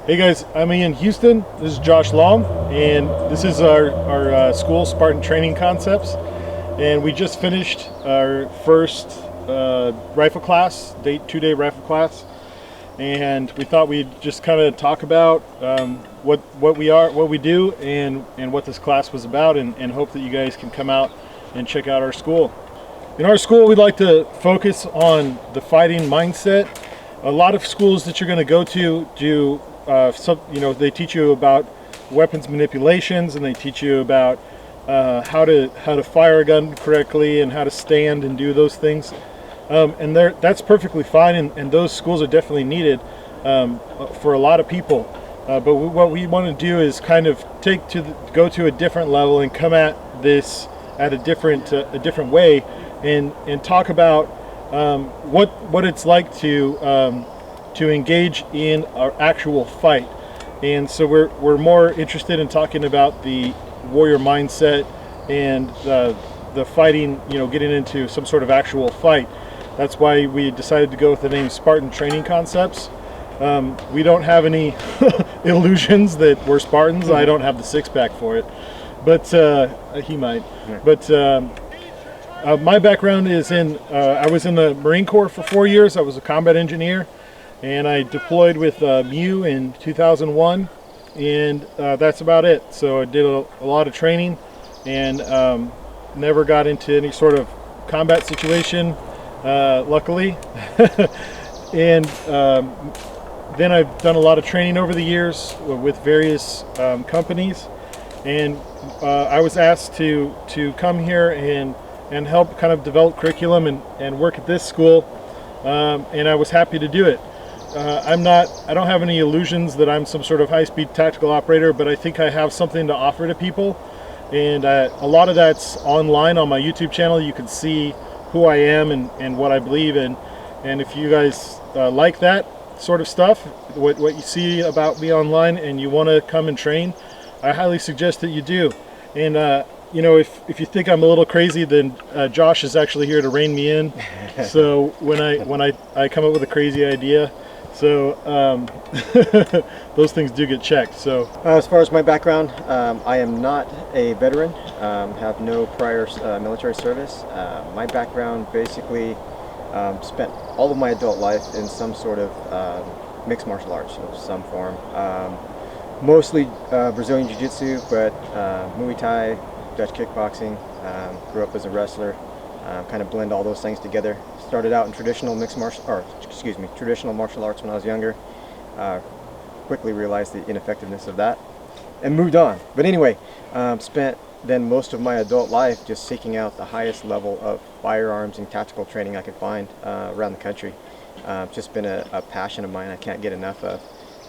Hey guys, I'm in Houston. This is Josh Long, and this is our school, Spartan Training Concepts. And we just finished our first rifle class, 2-day rifle class. And we thought we'd just kind of talk about what we do, and what this class was about, and hope that you guys can come out and check out our school. In our school, we'd like to focus on the fighting mindset. A lot of schools that you're going to go to do they teach you about weapons manipulations, and they teach you about how to fire a gun correctly and how to stand and do those things. And that's perfectly fine, and those schools are definitely needed for a lot of people. But what we want to do is kind of go to a different level and come at this at a different way, and talk about what it's like to engage in our actual fight. And so we're more interested in talking about the warrior mindset and the fighting, getting into some sort of actual fight. That's why we decided to go with the name Spartan Training Concepts. We don't have any illusions that we're Spartans. I don't have the six-pack for it, but he might. But my background is I was in the Marine Corps for 4 years. I was a combat engineer, and I deployed with MU in 2001, and that's about it. So I did a lot of training, and never got into any sort of combat situation, luckily. And then I've done a lot of training over the years with various companies, and I was asked to come here and help kind of develop curriculum and work at this school, and I was happy to do it. I don't have any illusions that I'm some sort of high-speed tactical operator, but I think I have something to offer to people, and a lot of that's online on my YouTube channel. You can see who I am and what I believe in, and if you guys like that sort of stuff, what you see about me online, and you want to come and train, I highly suggest that you do. And if you think I'm a little crazy, then Josh is actually here to rein me in. So when I come up with a crazy idea, so those things do get checked. So as far as my background, I am not a veteran, have no prior military service. My background basically spent all of my adult life in some sort of mixed martial arts of some form. Mostly Brazilian Jiu-Jitsu, but Muay Thai, Dutch kickboxing. Grew up as a wrestler. Kind of blend all those things together. Started out in traditional traditional martial arts when I was younger. Quickly realized the ineffectiveness of that, and moved on. But anyway, spent then most of my adult life just seeking out the highest level of firearms and tactical training I could find around the country. It's just been a passion of mine I can't get enough of.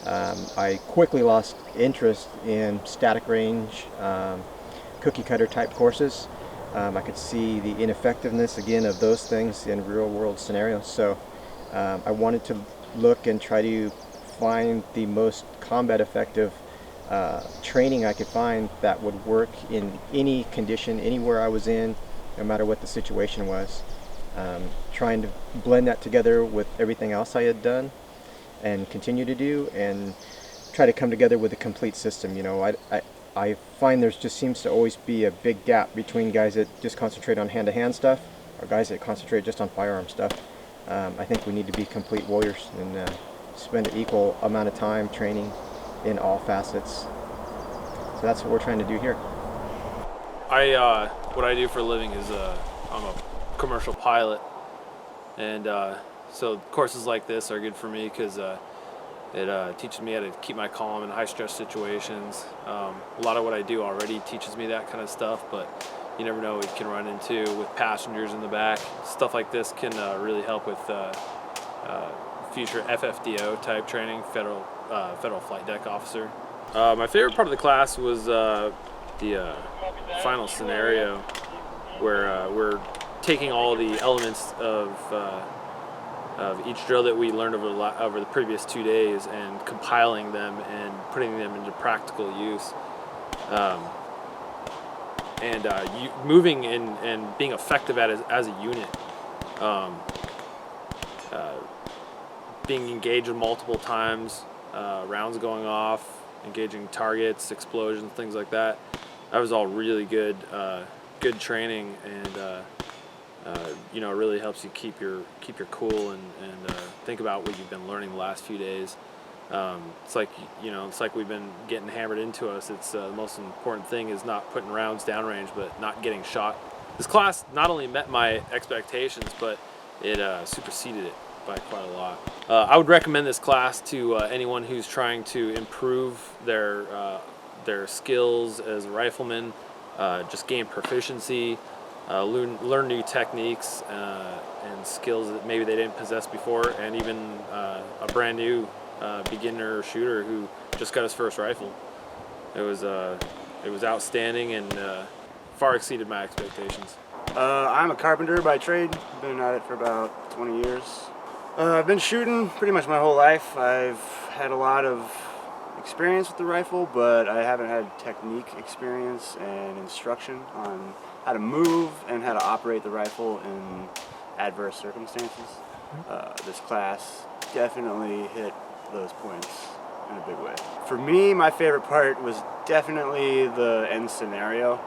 I quickly lost interest in static range, cookie cutter type courses. I could see the ineffectiveness again of those things in real world scenarios. So I wanted to look and try to find the most combat effective training I could find that would work in any condition, anywhere I was in, no matter what the situation was. Trying to blend that together with everything else I had done and continue to do, and try to come together with a complete system. I find there just seems to always be a big gap between guys that just concentrate on hand-to-hand stuff or guys that concentrate just on firearm stuff. I think we need to be complete warriors and spend an equal amount of time training in all facets. So that's what we're trying to do here. What I do for a living is I'm a commercial pilot, and so courses like this are good for me because it teaches me how to keep my calm in high stress situations. A lot of what I do already teaches me that kind of stuff, but you never know what you can run into with passengers in the back. Stuff like this can really help with future FFDO type training, federal flight deck officer. My favorite part of the class was the final scenario, where we're taking all the elements of each drill that we learned over the previous 2 days and compiling them and putting them into practical use, and moving and being effective at it as a unit, being engaged multiple times, rounds going off, engaging targets, explosions, things like that. That was all really good training, and you know, it really helps you keep your cool and think about what you've been learning the last few days. It's like, you know, it's like we've been getting hammered into us. It's the most important thing is not putting rounds downrange, but not getting shot. This class not only met my expectations, but it superseded it by quite a lot. I would recommend this class to anyone who's trying to improve their skills as a rifleman, just gain proficiency, learn new techniques and skills that maybe they didn't possess before, and even a brand new beginner shooter who just got his first rifle. It was outstanding and far exceeded my expectations. I'm a carpenter by trade. I've been at it for about 20 years. I've been shooting pretty much my whole life. I've had a lot of experience with the rifle, but I haven't had technique experience and instruction on how to move and how to operate the rifle in adverse circumstances. This class definitely hit those points in a big way. For me, my favorite part was definitely the end scenario,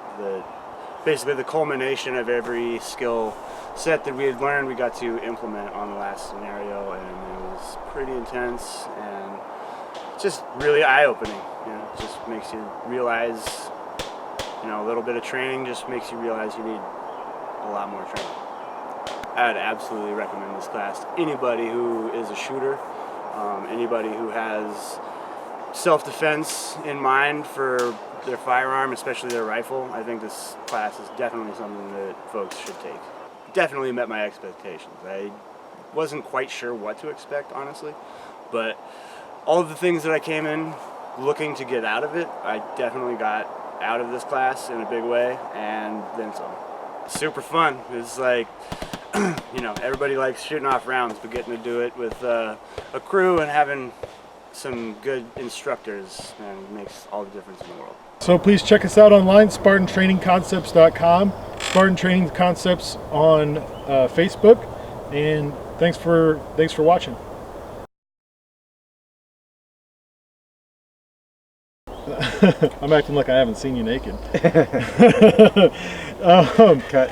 basically the culmination of every skill set that we had learned we got to implement on the last scenario, and it was pretty intense and just really eye-opening. You know, it just makes you realize, you know, a little bit of training just makes you realize you need a lot more training. I'd absolutely recommend this class to anybody who is a shooter, anybody who has self-defense in mind for their firearm, especially their rifle. I think this class is definitely something that folks should take. Definitely met my expectations. I wasn't quite sure what to expect, honestly, but all of the things that I came in looking to get out of it, I definitely got out of this class in a big way, and then some. Super fun. It's like, you know, everybody likes shooting off rounds, but getting to do it with a crew and having some good instructors and makes all the difference in the world. So please check us out online, SpartanTrainingConcepts.com, Spartan Training Concepts on Facebook, and thanks for watching. I'm acting like I haven't seen you naked. Cut.